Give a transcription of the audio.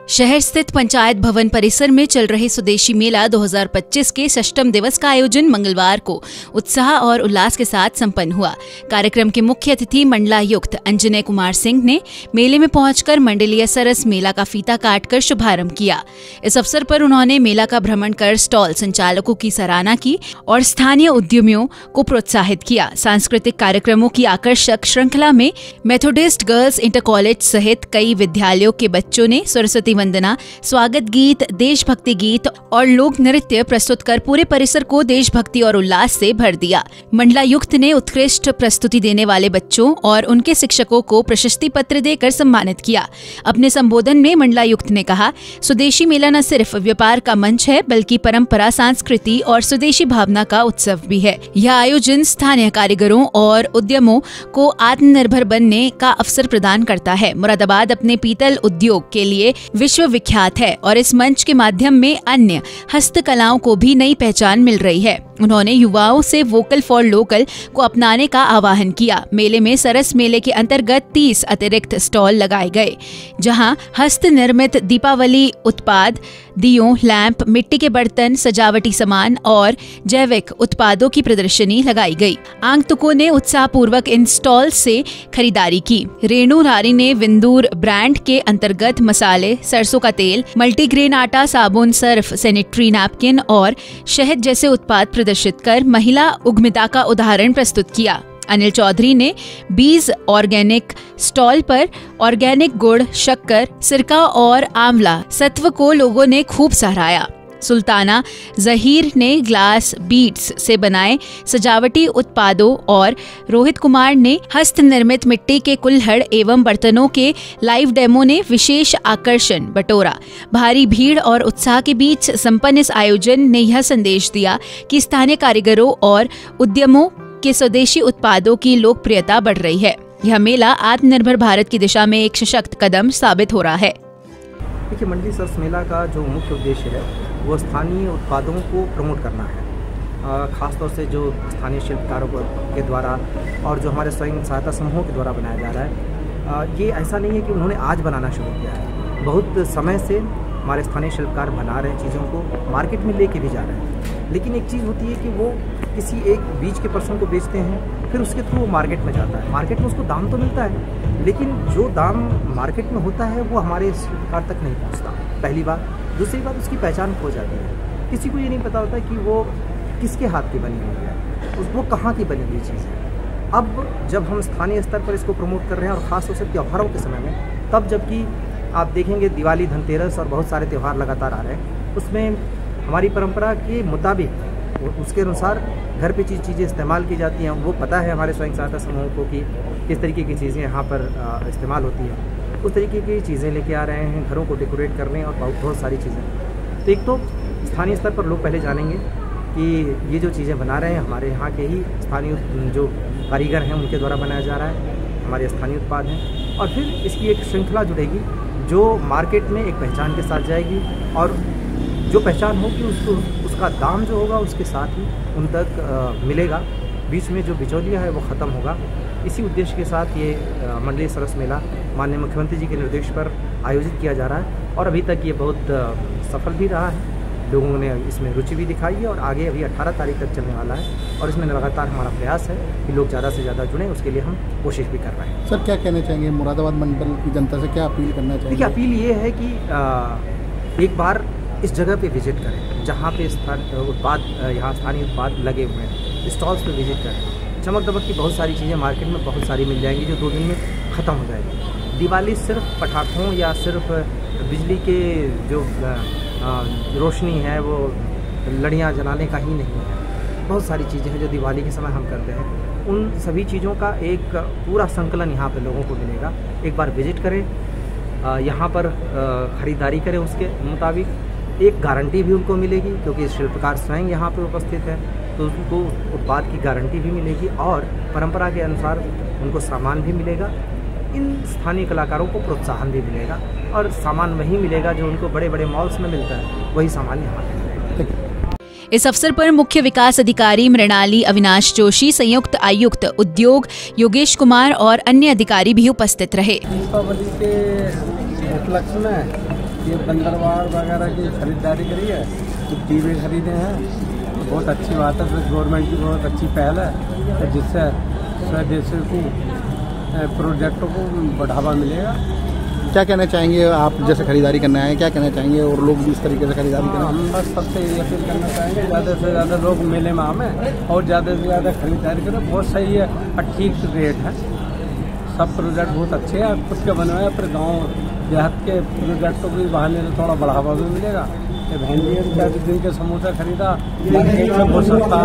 शहर स्थित पंचायत भवन परिसर में चल रहे स्वदेशी मेला 2025 के 6ठम दिवस का आयोजन मंगलवार को उत्साह और उल्लास के साथ संपन्न हुआ। कार्यक्रम के मुख्य अतिथि मंडलायुक्त अंजने कुमार सिंह ने मेले में पहुंचकर मंडलीय सरस मेला का फीता काटकर शुभारंभ किया। इस अवसर पर उन्होंने मेला का भ्रमण कर स्टॉल संचालकों की सराहना की और स्थानीय उद्यमियों को प्रोत्साहित किया। सांस्कृतिक कार्यक्रमों की आकर्षक श्रृंखला में मेथोडिस्ट गर्ल्स इंटर कॉलेज सहित कई विद्यालयों के बच्चों ने सरस्वती वंदना, स्वागत गीत, देशभक्ति गीत और लोक नृत्य प्रस्तुत कर पूरे परिसर को देशभक्ति और उल्लास से भर दिया। मंडलायुक्त ने उत्कृष्ट प्रस्तुति देने वाले बच्चों और उनके शिक्षकों को प्रशस्ति पत्र देकर सम्मानित किया। अपने संबोधन में मंडलायुक्त ने कहा, स्वदेशी मेला न सिर्फ व्यापार का मंच है बल्कि परंपरा, संस्कृति और स्वदेशी भावना का उत्सव भी है। यह आयोजन स्थानीय कारीगरों और उद्यमों को आत्मनिर्भर बनने का अवसर प्रदान करता है। मुरादाबाद अपने पीतल उद्योग के लिए विश्वविख्यात है और इस मंच के माध्यम में अन्य हस्तकलाओं को भी नई पहचान मिल रही है। उन्होंने युवाओं से वोकल फॉर लोकल को अपनाने का आह्वान किया। मेले में सरस मेले के अंतर्गत 30 अतिरिक्त स्टॉल लगाए गए, जहां हस्त निर्मित दीपावली उत्पाद, दियों, लैंप, मिट्टी के बर्तन, सजावटी सामान और जैविक उत्पादों की प्रदर्शनी लगाई गई। आगंतुकों ने उत्साहपूर्वक इन स्टॉल से खरीदारी की। रेणु रारी ने विंदूर ब्रांड के अंतर्गत मसाले, सरसों का तेल, मल्टीग्रेन आटा, साबुन, सर्फ, सैनिटरी नैपकिन और शहद जैसे उत्पाद प्रदर्शित कर महिला उद्यमिता का उदाहरण प्रस्तुत किया। अनिल चौधरी ने बीज ऑर्गेनिक स्टॉल पर ऑर्गेनिक गुड़, शक्कर, सिरका और आंवला सत्व को लोगों ने खूब सराहा। सुल्ताना जहीर ने ग्लास बीड्स से बनाए सजावटी उत्पादों और रोहित कुमार ने हस्त निर्मित मिट्टी के कुल्हड़ एवं बर्तनों के लाइव डेमो ने विशेष आकर्षण बटोरा। भारी भीड़ और उत्साह के बीच संपन्न इस आयोजन ने यह संदेश दिया कि स्थानीय कारीगरों और उद्यमों के स्वदेशी उत्पादों की लोकप्रियता बढ़ रही है। यह मेला आत्मनिर्भर भारत की दिशा में एक सशक्त कदम साबित हो रहा है। देखिए, मंडली सरस मेला का जो मुख्य उद्देश्य है वो स्थानीय उत्पादों को प्रमोट करना है। ख़ासतौर से जो स्थानीय शिल्पकारों के द्वारा और जो हमारे स्वयं सहायता समूहों के द्वारा बनाया जा रहा है, ये ऐसा नहीं है कि उन्होंने आज बनाना शुरू किया है। बहुत समय से हमारे स्थानीय शिल्पकार बना रहे चीज़ों को मार्केट में लेके भी जा रहे हैं। लेकिन एक चीज़ होती है कि वो किसी एक बीच के पर्सन को बेचते हैं, फिर उसके थ्रू वो मार्केट में जाता है। मार्केट में उसको दाम तो मिलता है, लेकिन जो दाम मार्केट में होता है वो हमारे शिल्पकार तक नहीं पहुंचता, पहली बात। दूसरी बात, उसकी पहचान खो जाती है। किसी को ये नहीं पता होता कि वो किसके हाथ की बनी हुई है, वो कहाँ की बनी हुई चीज़ है। अब जब हम स्थानीय स्तर पर इसको प्रमोट कर रहे हैं और ख़ास तौर से त्योहारों के समय में, तब जबकि आप देखेंगे दिवाली, धनतेरस और बहुत सारे त्यौहार लगातार आ रहे हैं, उसमें हमारी परंपरा के मुताबिक उसके अनुसार घर पे चीज़ें इस्तेमाल की जाती हैं। वो पता है हमारे स्वयं सहायता समूहों को कि किस तरीके की चीज़ें यहाँ पर इस्तेमाल होती हैं। उस तरीके की चीज़ें लेके आ रहे हैं घरों को डेकोरेट करने और बहुत सारी चीज़ें। तो एक तो स्थानीय स्तर पर लोग पहले जानेंगे कि ये जो चीज़ें बना रहे हैं हमारे यहाँ के ही स्थानीय जो कारीगर हैं उनके द्वारा बनाया जा रहा है, हमारे स्थानीय उत्पाद हैं। और फिर इसकी एक श्रृंखला जुड़ेगी जो मार्केट में एक पहचान के साथ जाएगी और जो पहचान होगी उसका दाम जो होगा उसके साथ ही उन तक मिलेगा। बीच में जो बिचौलिया है वो ख़त्म होगा। इसी उद्देश्य के साथ ये मंडली सरस मेला माननीय मुख्यमंत्री जी के निर्देश पर आयोजित किया जा रहा है और अभी तक ये बहुत सफल भी रहा है। लोगों ने इसमें रुचि भी दिखाई है और आगे अभी 18 तारीख तक चलने वाला है और इसमें लगातार हमारा प्रयास है कि लोग ज़्यादा से ज़्यादा जुड़ें। उसके लिए हम कोशिश भी कर रहे हैं। सर, क्या कहना चाहेंगे मुरादाबाद मंडल की जनता से, क्या अपील करना चाहेंगे? देखिए, अपील ये है कि एक बार इस जगह पे विजिट करें जहाँ पे यहाँ स्थानीय उत्पाद लगे हुए हैं। स्टॉल्स पे विजिट करें। चमक दमक की बहुत सारी चीज़ें मार्केट में बहुत सारी मिल जाएंगी जो 2 दिन में ख़त्म हो जाएगी। दिवाली सिर्फ पटाखों या सिर्फ बिजली के जो रोशनी है वो लड़ियाँ जलाने का ही नहीं है। बहुत सारी चीज़ें हैं जो दिवाली के समय हम करते हैं। उन सभी चीज़ों का एक पूरा संकलन यहाँ पे लोगों को मिलेगा। एक बार विजिट करें, यहाँ पर ख़रीदारी करें, उसके मुताबिक एक गारंटी भी उनको मिलेगी क्योंकि शिल्पकार स्वयं यहाँ पर उपस्थित है, तो उनको उत्पाद की गारंटी भी मिलेगी और परंपरा के अनुसार उनको सामान भी मिलेगा। इन स्थानीय कलाकारों को प्रोत्साहन भी मिलेगा और सामान वही मिलेगा जो उनको बड़े बड़े मॉल्स में मिलता है, वही सामान यहाँ पे मिलेगा। इस अवसर पर मुख्य विकास अधिकारी मृणाली अविनाश जोशी, संयुक्त आयुक्त उद्योग योगेश कुमार और अन्य अधिकारी भी उपस्थित रहे। दीपावली के उपलक्ष्य में ये बंदरवाड़ वगैरह की खरीदारी करी है, तो टीवी खरीदे हैं, तो बहुत अच्छी बात है। तो गवर्नमेंट की बहुत अच्छी पहल है, तो जिससे स्वदेशी को प्रोजेक्टों को बढ़ावा मिलेगा। क्या कहना चाहेंगे आप, जैसे खरीदारी करना है, क्या कहना चाहेंगे और लोग भी इस तरीके से खरीदारी करें? हम बस सबसे ये अपील करना चाहेंगे ज़्यादा से ज़्यादा लोग मेले में आवें और ज़्यादा से ज़्यादा खरीदारी करें। बहुत सही है और ठीक रेट है। सब प्रोजेक्ट बहुत अच्छे हैं, खुद के बनवाए, फिर गाँव देहात के प्रोजेक्टों को बहाने से थोड़ा बढ़ावा भी मिलेगा। ये बहन जी जिनके समोसा खरीदा बहुत सस्ता